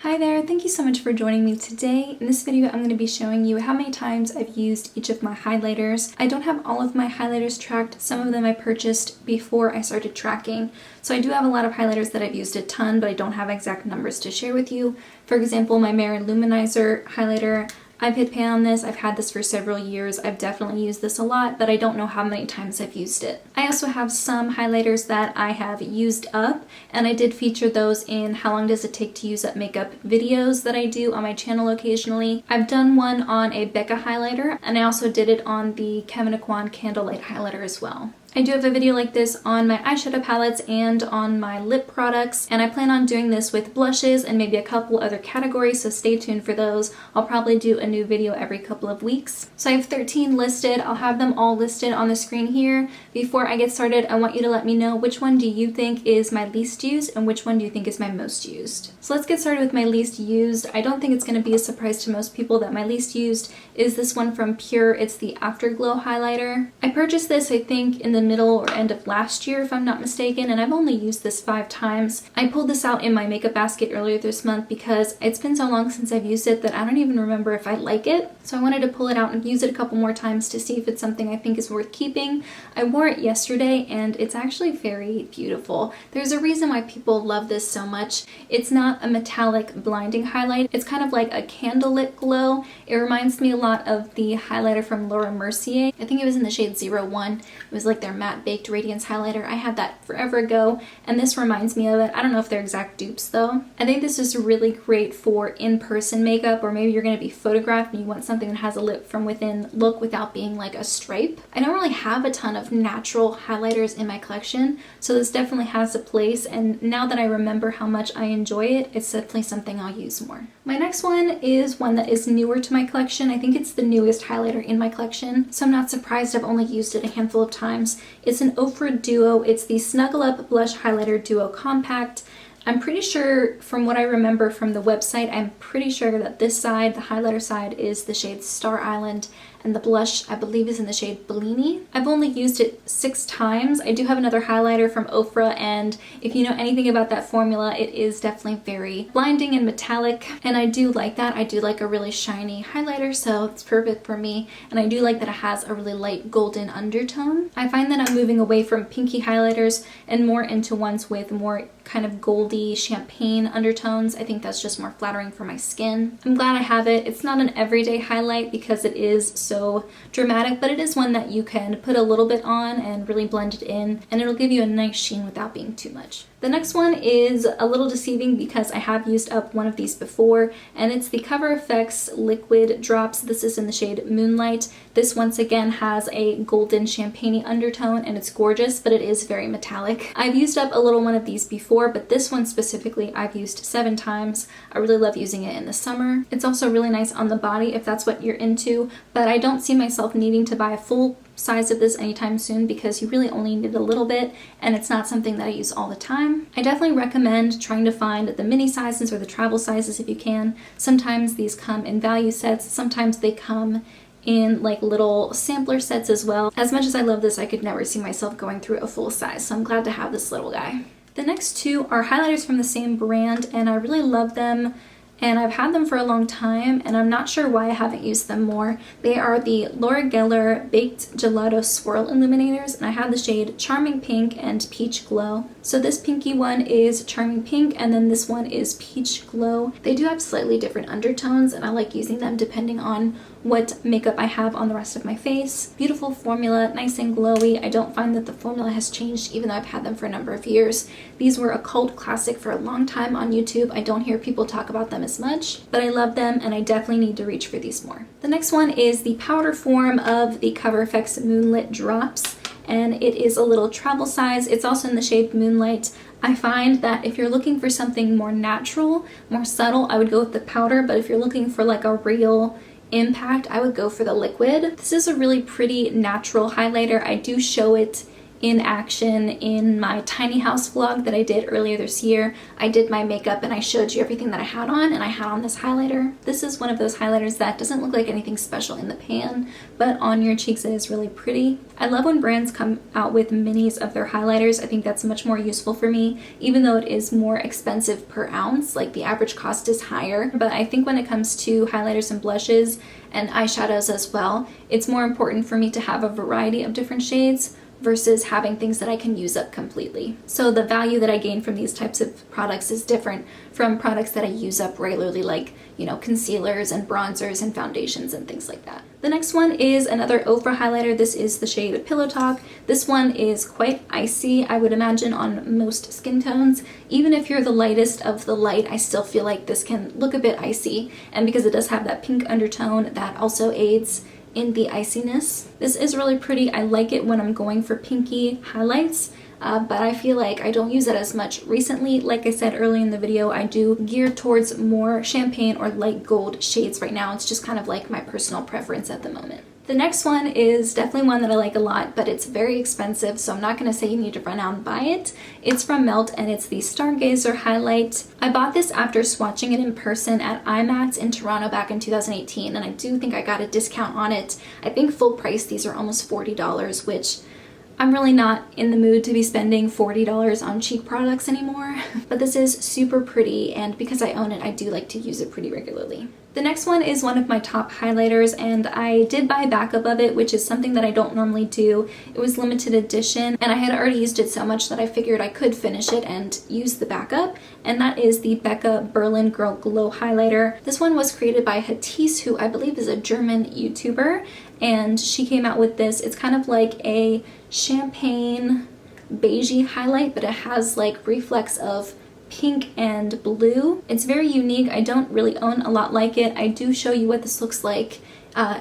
Hi there, thank you so much for joining me today. In this video, I'm going to be showing you how many times I've used each of my highlighters. I don't have all of my highlighters tracked. Some of them I purchased before I started tracking. So I do have a lot of highlighters that I've used a ton, but I don't have exact numbers to share with you. For example, my Mary Luminizer highlighter, I've hit pay on this. I've had this for several years. I've definitely used this a lot, but I don't know how many times I've used it. I also have some highlighters that I have used up, and I did feature those in How Long Does It Take to Use Up Makeup videos that I do on my channel occasionally. I've done one on a Becca highlighter, and I also did it on the Kevyn Aucoin Candlelight highlighter as well. I do have a video like this on my eyeshadow palettes and on my lip products, and I plan on doing this with blushes and maybe a couple other categories, so stay tuned for those. I'll probably do a new video every couple of weeks. So I have 13 listed. I'll have them all listed on the screen here. Before I get started, I want you to let me know which one do you think is my least used and which one do you think is my most used. So let's get started with my least used. I don't think it's going to be a surprise to most people that my least used is this one from Pur. It's the Afterglow highlighter. I purchased this, I think, in the middle or end of last year if I'm not mistaken, and I've only used this 5 times. I pulled this out in my makeup basket earlier this month because it's been so long since I've used it that I don't even remember if I like it. So I wanted to pull it out and use it a couple more times to see if it's something I think is worth keeping. I wore it yesterday and it's actually very beautiful. There's a reason why people love this so much. It's not a metallic blinding highlight. It's kind of like a candlelit glow. It reminds me a lot of the highlighter from Laura Mercier. I think it was in the shade 01. It was like their matte baked radiance highlighter. I had that forever ago, and this reminds me of it. I don't know if they're exact dupes though. I think this is really great for in-person makeup, or maybe you're going to be photographed and you want something that has a lip from within look without being like a stripe. I don't really have a ton of natural highlighters in my collection, so this definitely has a place, and now that I remember how much I enjoy it, it's definitely something I'll use more. My next one is one that is newer to my collection. I think it's the newest highlighter in my collection, so I'm not surprised I've only used it a handful of times. It's an Ofra Duo. It's the Snuggle Up Blush Highlighter Duo Compact. I'm pretty sure, from what I remember from the website, I'm pretty sure that this side, the highlighter side, is the shade Star Island, and the blush, I believe, is in the shade Bellini. I've only used it 6 times. I do have another highlighter from Ofra, and if you know anything about that formula, it is definitely very blinding and metallic, and I do like that. I do like a really shiny highlighter, so it's perfect for me, and I do like that it has a really light golden undertone. I find that I'm moving away from pinky highlighters and more into ones with more kind of goldy champagne undertones. I think that's just more flattering for my skin. I'm glad I have it. It's not an everyday highlight because it is so dramatic, but it is one that you can put a little bit on and really blend it in, and it'll give you a nice sheen without being too much. The next one is a little deceiving because I have used up one of these before, and it's the Cover FX Liquid Drops. This is in the shade Moonlight. This once again has a golden champagne undertone, and it's gorgeous, but it is very metallic. I've used up a little one of these before, but this one specifically I've used 7 times. I really love using it in the summer. It's also really nice on the body if that's what you're into, but I don't see myself needing to buy a full size of this anytime soon because you really only need a little bit, and it's not something that I use all the time. I definitely recommend trying to find the mini sizes or the travel sizes if you can. Sometimes these come in value sets, sometimes they come in like little sampler sets as well. As much as I love this, I could never see myself going through a full size, so I'm glad to have this little guy. The next 2 are highlighters from the same brand, and I really love them. And I've had them for a long time, and I'm not sure why I haven't used them more. They are the Laura Geller Baked Gelato Swirl Illuminators, and I have the shade Charming Pink and Peach Glow. So this pinky one is Charming Pink, and then this one is Peach Glow. They do have slightly different undertones, and I like using them depending on what makeup I have on the rest of my face. Beautiful formula, nice and glowy. I don't find that the formula has changed even though I've had them for a number of years. These were a cult classic for a long time on YouTube. I don't hear people talk about them as much, but I love them, and I definitely need to reach for these more. The next one is the powder form of the Cover FX Moonlit Drops, and it is a little travel size. It's also in the shade Moonlight. I find that if you're looking for something more natural, more subtle, I would go with the powder, but if you're looking for like a real impact, I would go for the liquid. This is a really pretty natural highlighter. I do show it in action in my tiny house vlog that I did earlier this year. I did my makeup and I showed you everything that I had on, and I had on this highlighter. This is one of those highlighters that doesn't look like anything special in the pan, but on your cheeks it is really pretty. I love when brands come out with minis of their highlighters. I think that's much more useful for me, even though it is more expensive per ounce, like the average cost is higher. But I think when it comes to highlighters and blushes and eyeshadows as well, it's more important for me to have a variety of different shades versus having things that I can use up completely. So the value that I gain from these types of products is different from products that I use up regularly, like, you know, concealers and bronzers and foundations and things like that. The next one is another Ofra highlighter. This is the shade Pillow Talk. This one is quite icy, I would imagine, on most skin tones. Even if you're the lightest of the light, I still feel like this can look a bit icy. And because it does have that pink undertone, that also aids in the iciness. This is really pretty. I like it when I'm going for pinky highlights, but I feel like I don't use it as much recently. Like I said earlier in the video, I do gear towards more champagne or light gold shades right now. It's just kind of like my personal preference at the moment. The next one is definitely one that I like a lot, but it's very expensive, so I'm not going to say you need to run out and buy it. It's from Melt, and it's the Stargazer highlight. I bought this after swatching it in person at IMATS in Toronto back in 2018, and I do think I got a discount on it. I think full price these are almost $40, which I'm really not in the mood to be spending $40 on cheap products anymore. But this is super pretty, and because I own it, I do like to use it pretty regularly. The next one is one of my top highlighters, and I did buy a backup of it, which is something that I don't normally do. It was limited edition, and I had already used it so much that I figured I could finish it and use the backup, and that is the Becca Berlin Girl Glow Highlighter. This one was created by Hatisse, who I believe is a German YouTuber, and she came out with this. It's kind of like a champagne beigey highlight, but it has like reflex of pink and blue. It's very unique. I don't really own a lot like it. I do show you what this looks like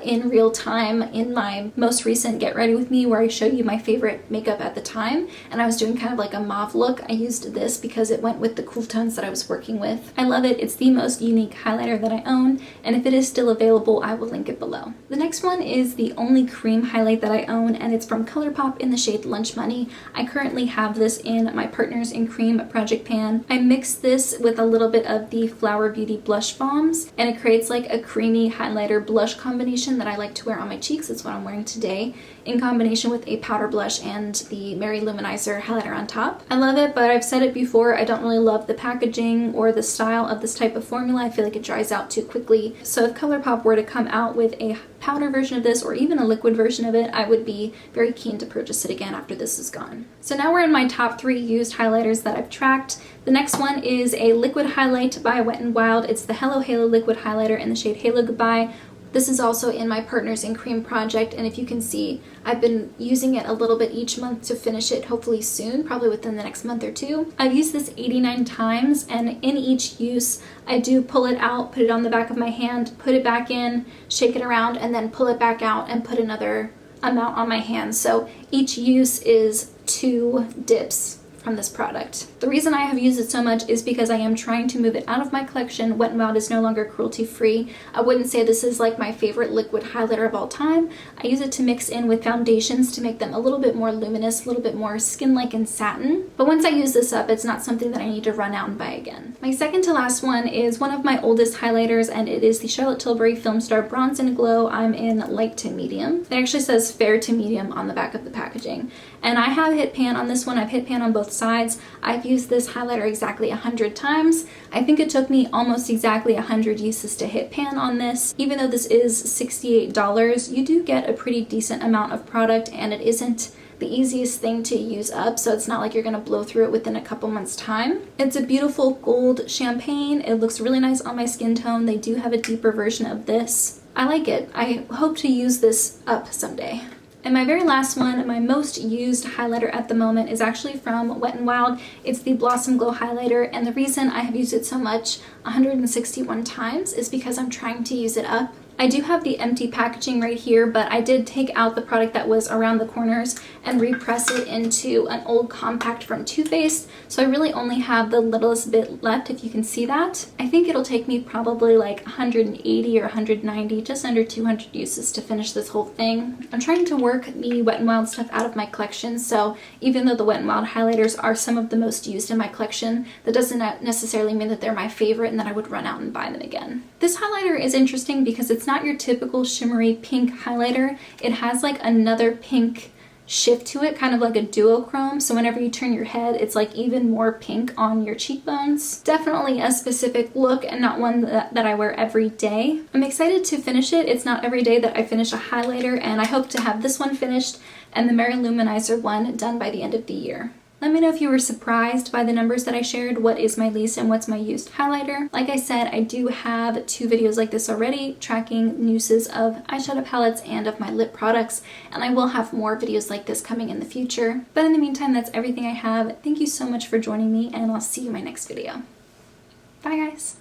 in real time in my most recent Get Ready With Me, where I show you my favorite makeup at the time, and I was doing kind of like a mauve look. I used this because it went with the cool tones that I was working with. I love it. It's the most unique highlighter that I own, and if it is still available, I will link it below. The next one is the only cream highlight that I own, and it's from Colourpop in the shade Lunch Money. I currently have this in my Partners in Cream project pan. I mixed this with a little bit of the Flower Beauty blush bombs, and it creates like a creamy highlighter blush combination that I like to wear on my cheeks. It's what I'm wearing today, in combination with a powder blush and the Mary Luminizer highlighter on top. I love it, but I've said it before, I don't really love the packaging or the style of this type of formula. I feel like it dries out too quickly. So if Colourpop were to come out with a powder version of this or even a liquid version of it, I would be very keen to purchase it again after this is gone. So now we're in my top 3 used highlighters that I've tracked. The next one is a liquid highlight by Wet n Wild. It's the Hello Halo liquid highlighter in the shade Halo Goodbye. This is also in my Partners in Cream project, and if you can see, I've been using it a little bit each month to finish it hopefully soon, probably within the next month or 2. I've used this 89 times, and in each use, I do pull it out, put it on the back of my hand, put it back in, shake it around, and then pull it back out and put another amount on my hand. So each use is 2 dips from this product. The reason I have used it so much is because I am trying to move it out of my collection. Wet n Wild is no longer cruelty-free. I wouldn't say this is like my favorite liquid highlighter of all time. I use it to mix in with foundations to make them a little bit more luminous, a little bit more skin-like and satin. But once I use this up, it's not something that I need to run out and buy again. My second to last one is one of my oldest highlighters, and it is the Charlotte Tilbury Filmstar Bronze and Glow. I'm in light to medium. It actually says fair to medium on the back of the packaging. And I have hit pan on this one. I've hit pan on both sides. I've used this highlighter exactly 100 times. I think it took me almost exactly 100 uses to hit pan on this. Even though this is $68, you do get a pretty decent amount of product, and it isn't the easiest thing to use up, so it's not like you're gonna blow through it within a couple months time. It's a beautiful gold champagne. It looks really nice on my skin tone. They do have a deeper version of this. I like it. I hope to use this up someday. And my very last one, my most used highlighter at the moment, is actually from Wet n Wild. It's the Blossom Glow highlighter, and the reason I have used it so much, 161 times, is because I'm trying to use it up. I do have the empty packaging right here, but I did take out the product that was around the corners and repress it into an old compact from Too Faced. So I really only have the littlest bit left, if you can see that. I think it'll take me probably like 180 or 190, just under 200 uses to finish this whole thing. I'm trying to work the Wet n Wild stuff out of my collection, so even though the Wet n Wild highlighters are some of the most used in my collection, that doesn't necessarily mean that they're my favorite and that I would run out and buy them again. This highlighter is interesting because it's not your typical shimmery pink highlighter. It has like another pink shift to it, kind of like a duochrome, so whenever you turn your head, it's like even more pink on your cheekbones. Definitely a specific look and not one that I wear every day. I'm excited to finish it. It's not every day that I finish a highlighter, and I hope to have this one finished and the Mary Luminizer one done by the end of the year. Let me know if you were surprised by the numbers that I shared, what is my least and what's my used highlighter. Like I said, I do have 2 videos like this already, tracking uses of eyeshadow palettes and of my lip products, and I will have more videos like this coming in the future. But in the meantime, that's everything I have. Thank you so much for joining me, and I'll see you in my next video. Bye guys!